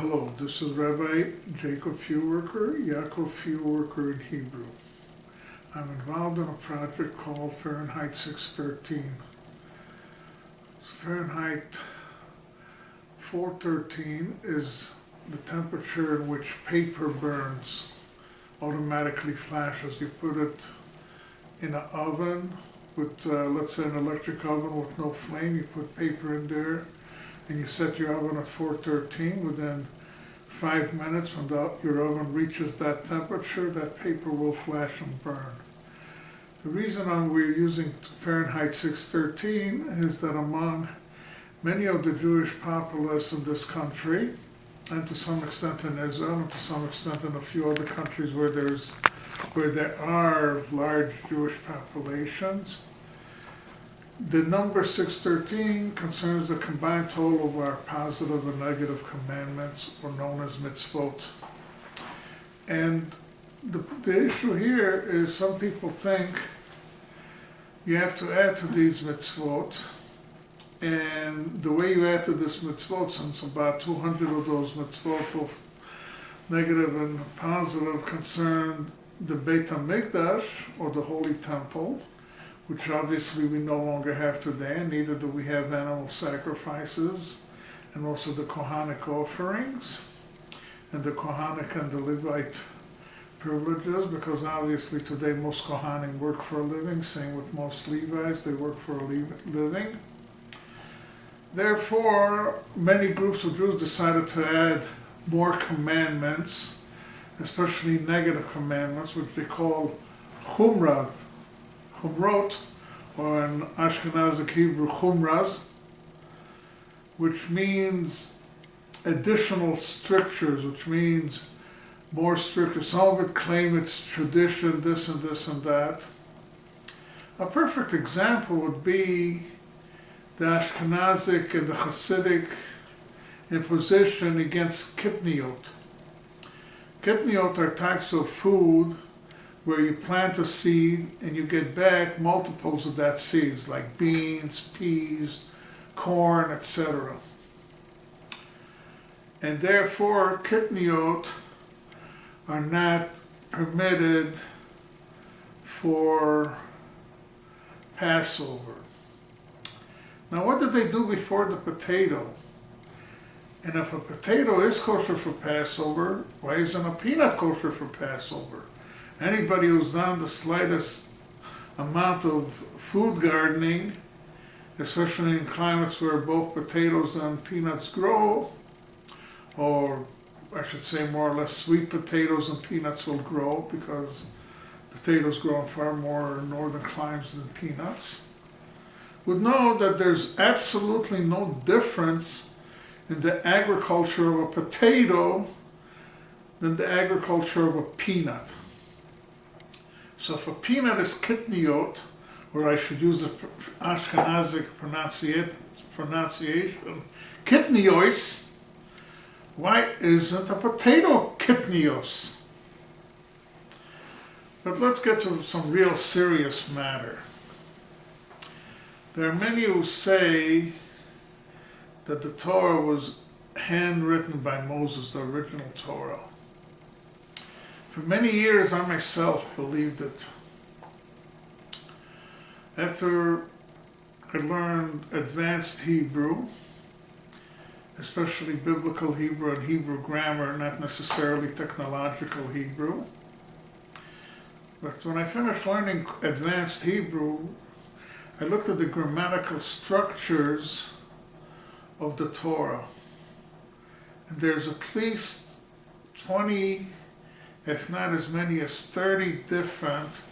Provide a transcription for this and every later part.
Hello, this is Rabbi Jacob Feuerwerker, Yaakov Feuerwerker in Hebrew. I'm involved in a project called Fahrenheit 613. Fahrenheit 413 is the temperature in which paper burns, automatically flashes. You put it in an oven with, let's say, an electric oven with no flame. You put paper in there and you set your oven at 413. Within 5 minutes, when your oven reaches that temperature, that paper will flash and burn. The reason we're using Fahrenheit 613 is that among many of the Jewish populace in this country, and to some extent in Israel, and to some extent in a few other countries where there are large Jewish populations, the number 613 concerns the combined total of our positive and negative commandments, or known as mitzvot. And the issue here is some people think you have to add to these mitzvot, and the way you add to this mitzvot, since about 200 of those mitzvot, both negative and positive, concern the Beit HaMikdash, or the Holy Temple, which obviously we no longer have today, and neither do we have animal sacrifices, and also the Kohanic offerings, and the Kohanic and the Levite privileges, because obviously today most Kohanim work for a living, same with most Levites, they work for a living. Therefore, many groups of Jews decided to add more commandments, especially negative commandments, which they call chumrot, or in Ashkenazic Hebrew, chumras, which means additional strictures, which means more stricter. Some of it claim it's tradition, this and this and that. A perfect example would be the Ashkenazic and the Hasidic imposition against kitniot. Kitniot are types of food where you plant a seed and you get back multiples of that seeds, like beans, peas, corn, etc. And therefore, kitniot are not permitted for Passover. Now, what did they do before the potato? And if a potato is kosher for Passover, why isn't a peanut kosher for Passover? Anybody who's done the slightest amount of food gardening, especially in climates where both potatoes and peanuts grow, or I should say more or less sweet potatoes and peanuts will grow, because potatoes grow in far more northern climes than peanuts, would know that there's absolutely no difference in the agriculture of a potato than the agriculture of a peanut. So if a peanut is kitniot, or I should use the Ashkenazic pronunciation, kitnios, why isn't a potato kitnios? But let's get to some real serious matter. There are many who say that the Torah was handwritten by Moses, the original Torah. For many years, I myself believed it. After I learned advanced Hebrew, especially biblical Hebrew and Hebrew grammar, not necessarily technological Hebrew, but when I finished learning advanced Hebrew, I looked at the grammatical structures of the Torah. And there's at least 20, if not as many as 30 different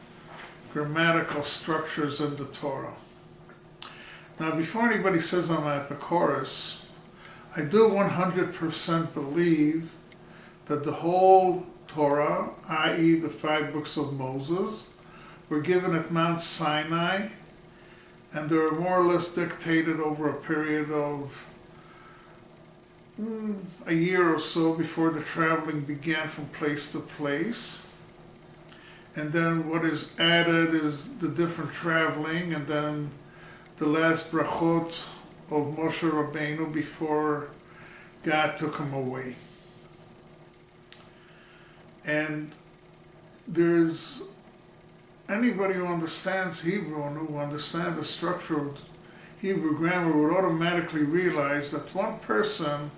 grammatical structures in the Torah. Now, before anybody says I'm Epicurus, I do 100% believe that the whole Torah, i.e. the 5 books of Moses, were given at Mount Sinai, and they were more or less dictated over a period of a year or so before the traveling began from place to place. And then what is added is the different traveling, and then the last brachot of Moshe Rabbeinu before God took him away. And there's anybody who understands Hebrew and who understands the structure of Hebrew grammar would automatically realize that one person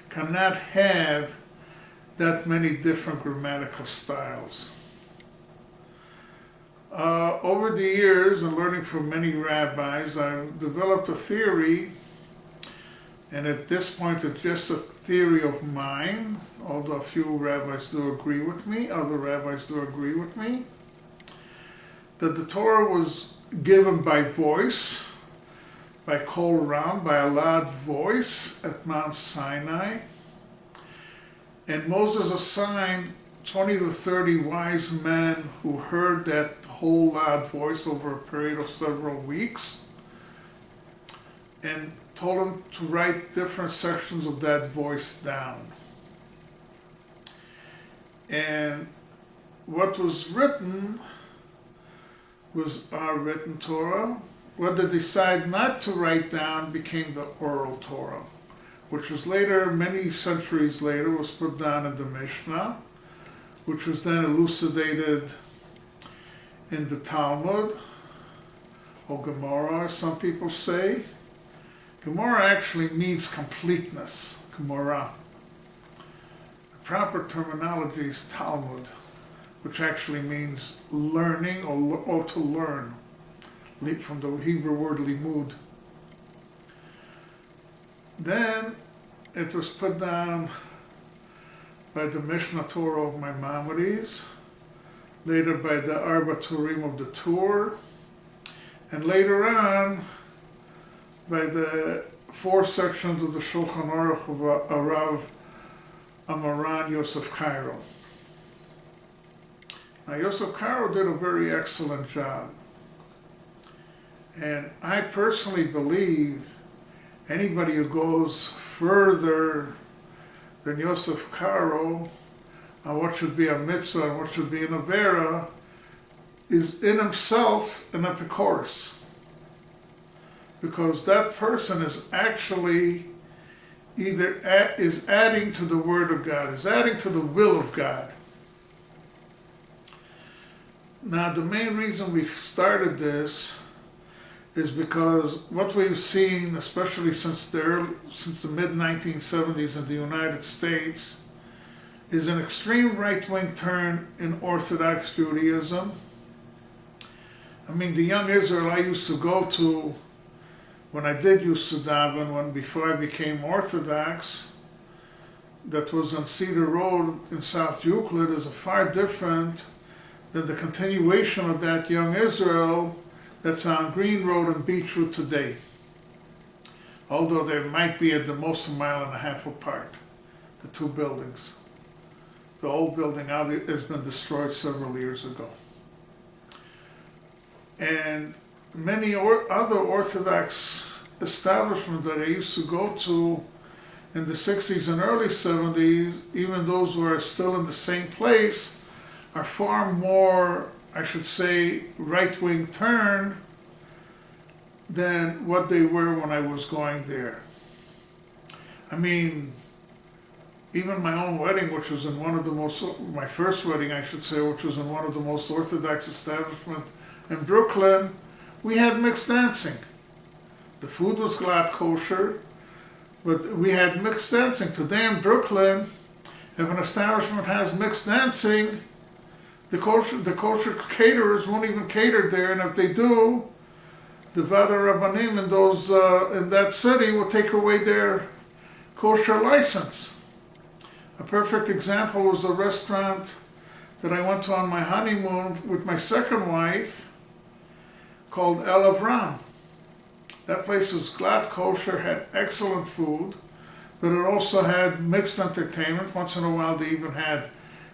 cannot have that many different grammatical styles. Over the years, and learning from many rabbis, I've developed a theory, and at this point it's just a theory of mine, although a few rabbis do agree with me, other rabbis do agree with me, that the Torah was given by voice, by Kol Ram, by a loud voice at Mount Sinai. And Moses assigned 20 to 30 wise men who heard that whole loud voice over a period of several weeks and told them to write different sections of that voice down. And what was written was our written Torah. What they decided not to write down became the oral Torah, which was later, many centuries later, was put down in the Mishnah, which was then elucidated in the Talmud, or Gemara, as some people say. Gemara actually means completeness, Gemara. The proper terminology is Talmud, which actually means learning or to learn, from the Hebrew word limud. Then it was put down by the Mishnah Torah of Maimonides, later by the Arba Turim of the Tur, and later on by the 4 sections of the Shulchan Aruch of Arav Amaran Yosef Cairo. Now Yosef Cairo did a very excellent job, and I personally believe anybody who goes further than Yosef Cairo on what should be a mitzvah and what should be an avera is in himself an epicurus. Because that person is actually is adding to the Word of God, is adding to the will of God. Now the main reason we've started this is because what we've seen, especially since the mid-1970s in the United States, is an extreme right-wing turn in Orthodox Judaism. I mean, the young Israel I used to go to when I did used to daven, before I became Orthodox, that was on Cedar Road in South Euclid, is far different than the continuation of that young Israel that's on Green Road and Beach Road today. Although they might be at the most a mile and a half apart, the two buildings. The old building has been destroyed several years ago. And many other Orthodox establishments that I used to go to in the 60s and early 70s, even those who are still in the same place, are far more, I should say, right-wing turn than what they were when I was going there. I mean, even my own wedding, which was in my first wedding, I should say, which was in one of the most Orthodox establishments in Brooklyn, we had mixed dancing. The food was glad kosher, but we had mixed dancing. Today in Brooklyn, if an establishment has mixed dancing, the kosher caterers won't even cater there, and if they do, the Vada Rabbanim in that city will take away their kosher license. A perfect example was a restaurant that I went to on my honeymoon with my second wife, called El Avram. That place was glad kosher, had excellent food, but it also had mixed entertainment. Once in a while they even had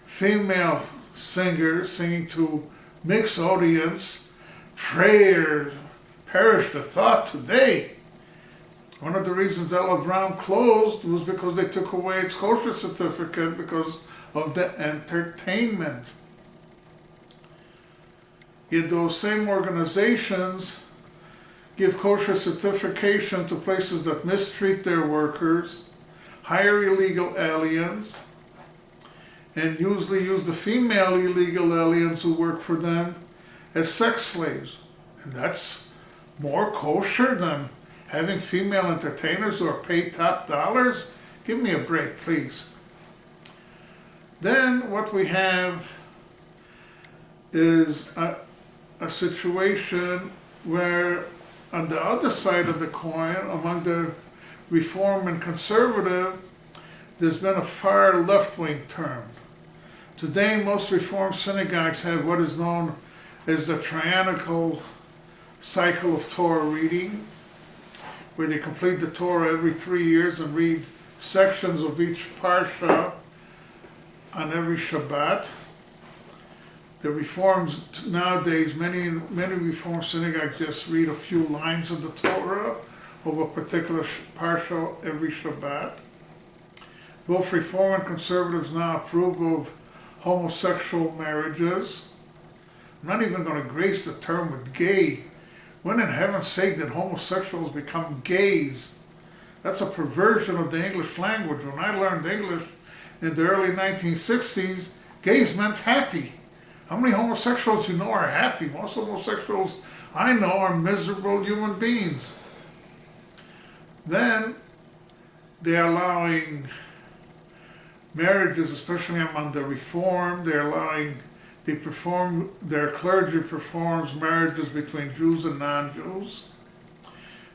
female singers singing to mixed audience. Prayer, perish the thought today. One of the reasons El Avram closed was because they took away its kosher certificate because of the entertainment. Yet those same organizations give kosher certification to places that mistreat their workers, hire illegal aliens, and usually use the female illegal aliens who work for them as sex slaves. And that's more kosher than having female entertainers who are paid top dollars? Give me a break, please. Then what we have is a situation where on the other side of the coin, among the Reform and Conservative, there's been a far left-wing turn. Today, most Reform synagogues have what is known as the triannual cycle of Torah reading, where they complete the Torah every 3 years and read sections of each parsha on every Shabbat. The Reforms nowadays, many Reform synagogues just read a few lines of the Torah of a particular parsha every Shabbat. Both Reform and Conservatives now approve of homosexual marriages. I'm not even going to grace the term with gay. When in heaven's sake did homosexuals become gays? That's a perversion of the English language. When I learned English in the early 1960s, gays meant happy. How many homosexuals you know are happy? Most homosexuals I know are miserable human beings. Then they're allowing marriages, especially among the Reform. Their clergy performs marriages between Jews and non-Jews.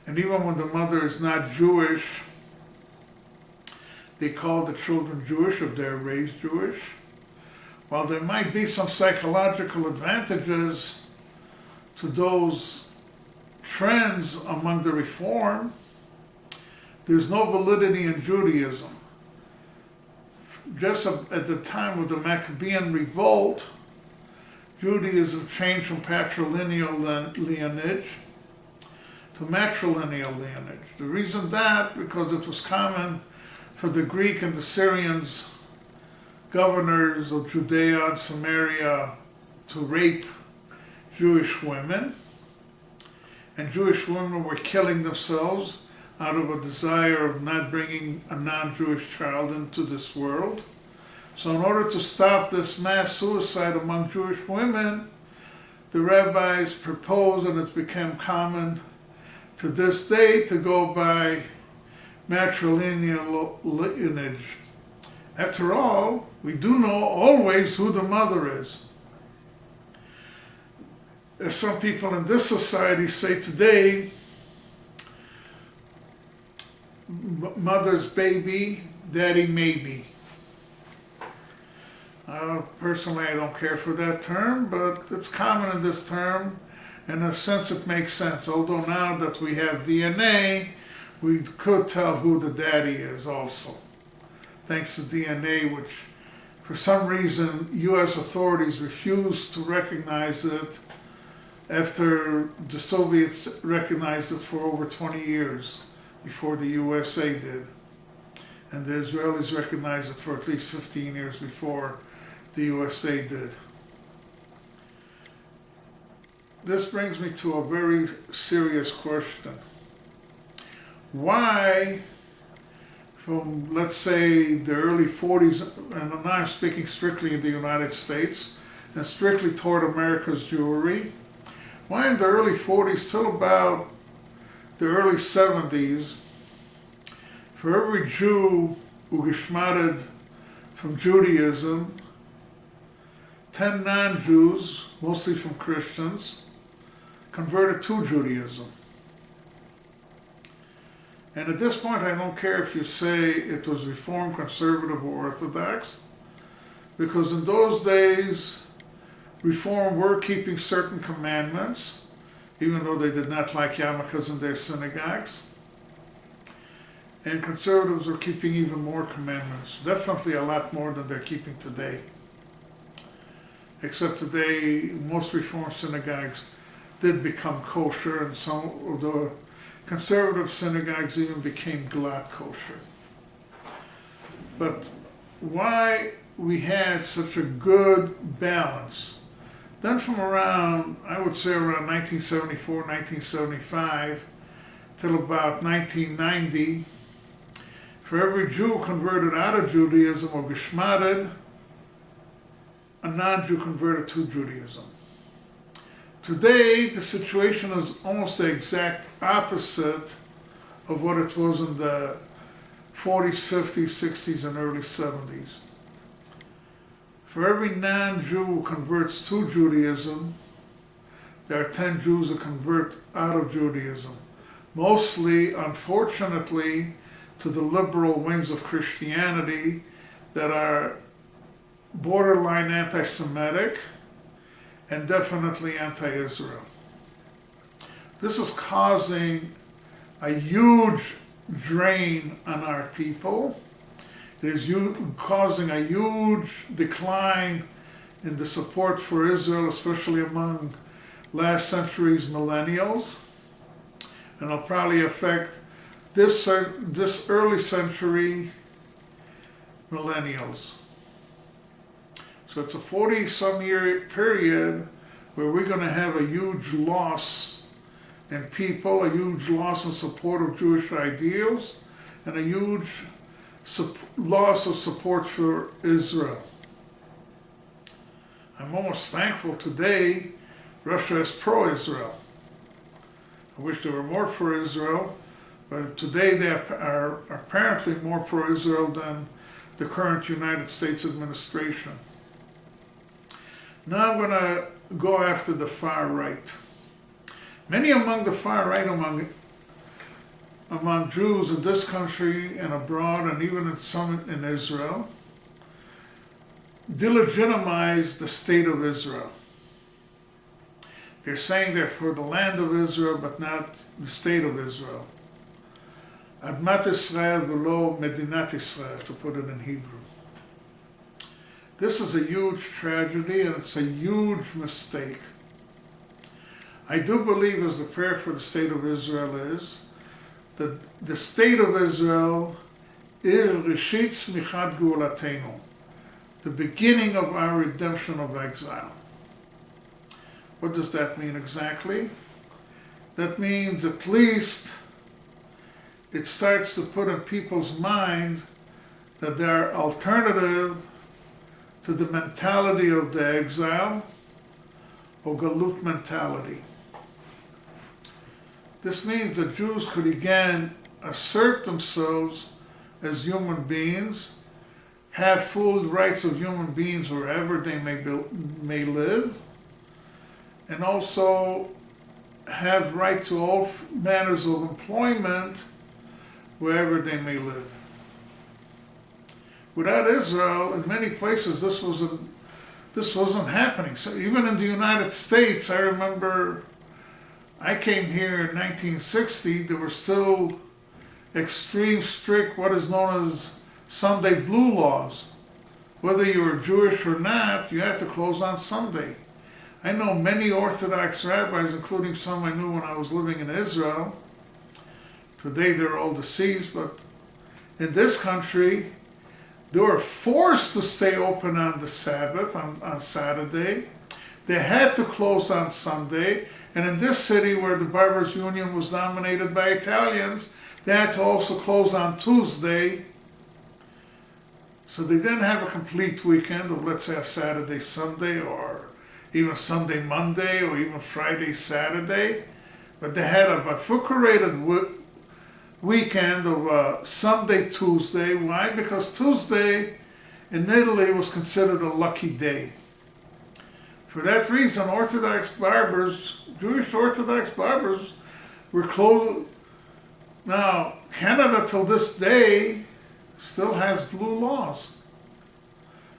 And even when the mother is not Jewish, they call the children Jewish if they're raised Jewish. While there might be some psychological advantages to those trends among the Reform, there's no validity in Judaism. Just at the time of the Maccabean revolt, Judaism changed from patrilineal lineage to matrilineal lineage. The reason that, because it was common for the Greek and the Syrians, governors of Judea and Samaria, to rape Jewish women. And Jewish women were killing themselves out of a desire of not bringing a non-Jewish child into this world. So in order to stop this mass suicide among Jewish women, the rabbis proposed, and it's become common to this day, to go by matrilineal lineage. After all, we do know always who the mother is. As some people in this society say today, mother's baby, daddy maybe. Personally, I don't care for that term, but it's common in this term. In a sense, it makes sense. Although now that we have DNA, we could tell who the daddy is also. Thanks to DNA, which for some reason US authorities refused to recognize it after the Soviets recognized it for over 20 years before the USA did. And the Israelis recognized it for at least 15 years before the USA did. This brings me to a very serious question. Why, from let's say the early 40s, and now I'm speaking strictly in the United States, and strictly toward America's Jewry, why in the early 40s till about the early 70s, for every Jew who geschmated from Judaism, 10 non-Jews, mostly from Christians, converted to Judaism. And at this point, I don't care if you say it was Reform, Conservative, or Orthodox, because in those days, Reform were keeping certain commandments, even though they did not like yarmulkes in their synagogues. And Conservatives were keeping even more commandments, definitely a lot more than they're keeping today. Except today, most Reform synagogues did become kosher, and some of the Conservative synagogues even became glatt kosher. But why we had such a good balance? Then from around, I would say around 1974, 1975, till about 1990, for every Jew converted out of Judaism or geschmated, a non-Jew converted to Judaism. Today, the situation is almost the exact opposite of what it was in the 40s, 50s, 60s, and early 70s. For every non-Jew who converts to Judaism, there are 10 Jews who convert out of Judaism. Mostly, unfortunately, to the liberal wings of Christianity that are borderline anti-Semitic and definitely anti-Israel. This is causing a huge drain on our people. It is causing a huge decline in the support for Israel, especially among last century's millennials. And it'll probably affect this early century millennials. So it's a 40-some year period where we're going to have a huge loss in people, a huge loss in support of Jewish ideals, and a huge loss of support for Israel. I'm almost thankful today Russia is pro-Israel. I wish they were more pro-Israel, but today they are apparently more pro-Israel than the current United States administration. Now I'm going to go after the far right. Many among the far right, among Jews in this country and abroad, and even in some in Israel, delegitimize the state of Israel. They're saying they're for the land of Israel, but not the state of Israel. Admat Israel v'lo Medinat Israel, to put it in Hebrew. This is a huge tragedy, and it's a huge mistake. I do believe, as the prayer for the state of Israel is, that the state of Israel is Rishit Smichat Geulatenu, the beginning of our redemption of exile. What does that mean exactly? That means at least it starts to put in people's minds that there are alternative to the mentality of the exile, or galut mentality. This means that Jews could again assert themselves as human beings, have full rights of human beings wherever they may live, and also have right to all manners of employment wherever they may live. Without Israel, in many places, this wasn't happening. So even in the United States, I remember I came here in 1960, there were still extreme strict, what is known as Sunday blue laws. Whether you were Jewish or not, you had to close on Sunday. I know many Orthodox rabbis, including some I knew when I was living in Israel. Today they're all deceased, but in this country, they were forced to stay open on the Sabbath, on Saturday. They had to close on Sunday. And in this city where the Barbers Union was dominated by Italians, they had to also close on Tuesday. So they didn't have a complete weekend of, let's say, a Saturday, Sunday, or even Sunday, Monday, or even Friday, Saturday. But they had a bifurcated weekend of Sunday, Tuesday. Why? Because Tuesday in Italy was considered a lucky day. For that reason, Jewish Orthodox barbers were closed. Now, Canada till this day still has blue laws.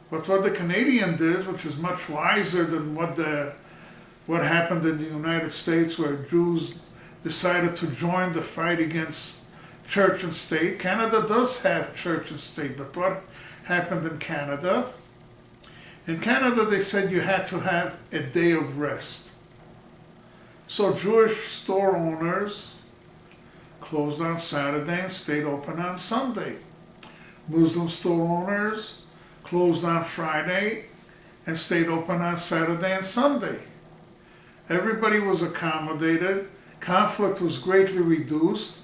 But what the Canadian did, which is much wiser than what happened in the United States, where Jews decided to join the fight against church and state. Canada does have church and state, but what happened in Canada? In Canada, they said you had to have a day of rest. So Jewish store owners closed on Saturday and stayed open on Sunday. Muslim store owners closed on Friday and stayed open on Saturday and Sunday. Everybody was accommodated, conflict was greatly reduced,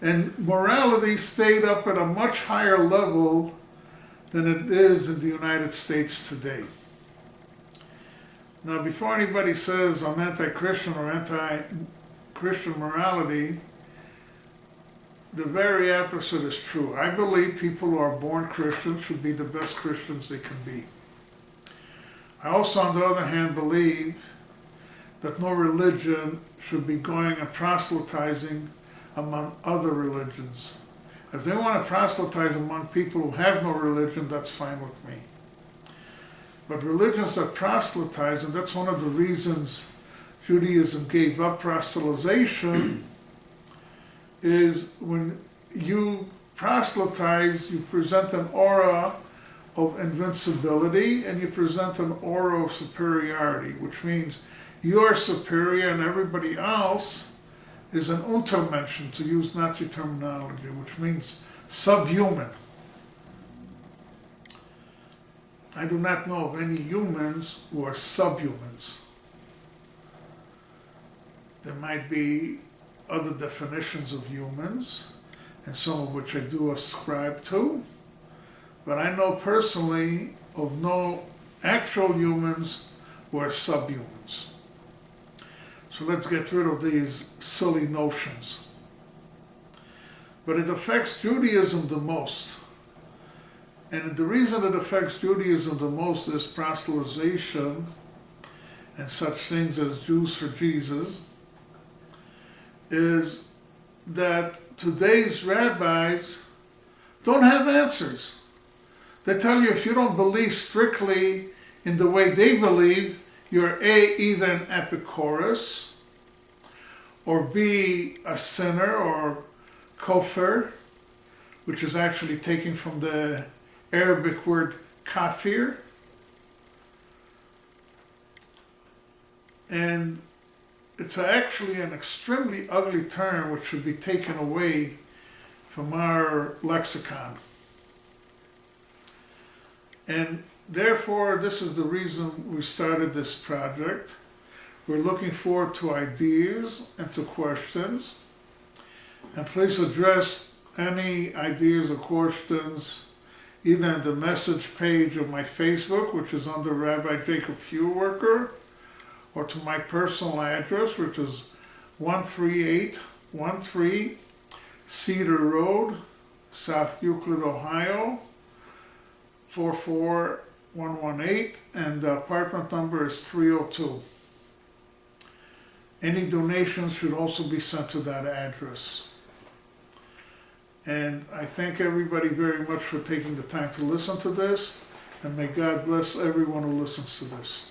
and morality stayed up at a much higher level than it is in the United States today. Now, before anybody says I'm anti-Christian or anti-Christian morality, the very opposite is true. I believe people who are born Christians should be the best Christians they can be. I also, on the other hand, believe that no religion should be going and proselytizing among other religions. If they want to proselytize among people who have no religion, that's fine with me. But religions that proselytize, and that's one of the reasons Judaism gave up proselytization, is when you proselytize, you present an aura of invincibility and you present an aura of superiority, which means you are superior and everybody else is an Untermenschen, to use Nazi terminology, which means subhuman. I do not know of any humans who are subhumans. There might be other definitions of humans, and some of which I do ascribe to, but I know personally of no actual humans who are subhumans. So let's get rid of these silly notions. But it affects Judaism the most. And the reason it affects Judaism the most is proselytization and such things as Jews for Jesus, is that today's rabbis don't have answers. They tell you if you don't believe strictly in the way they believe, you're A, either an Epicurus, or B, a sinner, or kofir, which is actually taken from the Arabic word kafir. And it's actually an extremely ugly term which should be taken away from our lexicon. And therefore, this is the reason we started this project. We're looking forward to ideas and to questions. And please address any ideas or questions either in the message page of my Facebook, which is under Rabbi Jacob Feuerwerker, or to my personal address, which is 13813 Cedar Road, South Euclid, Ohio, 44118, and the apartment number is 302. Any donations should also be sent to that address. And I thank everybody very much for taking the time to listen to this, and may God bless everyone who listens to this.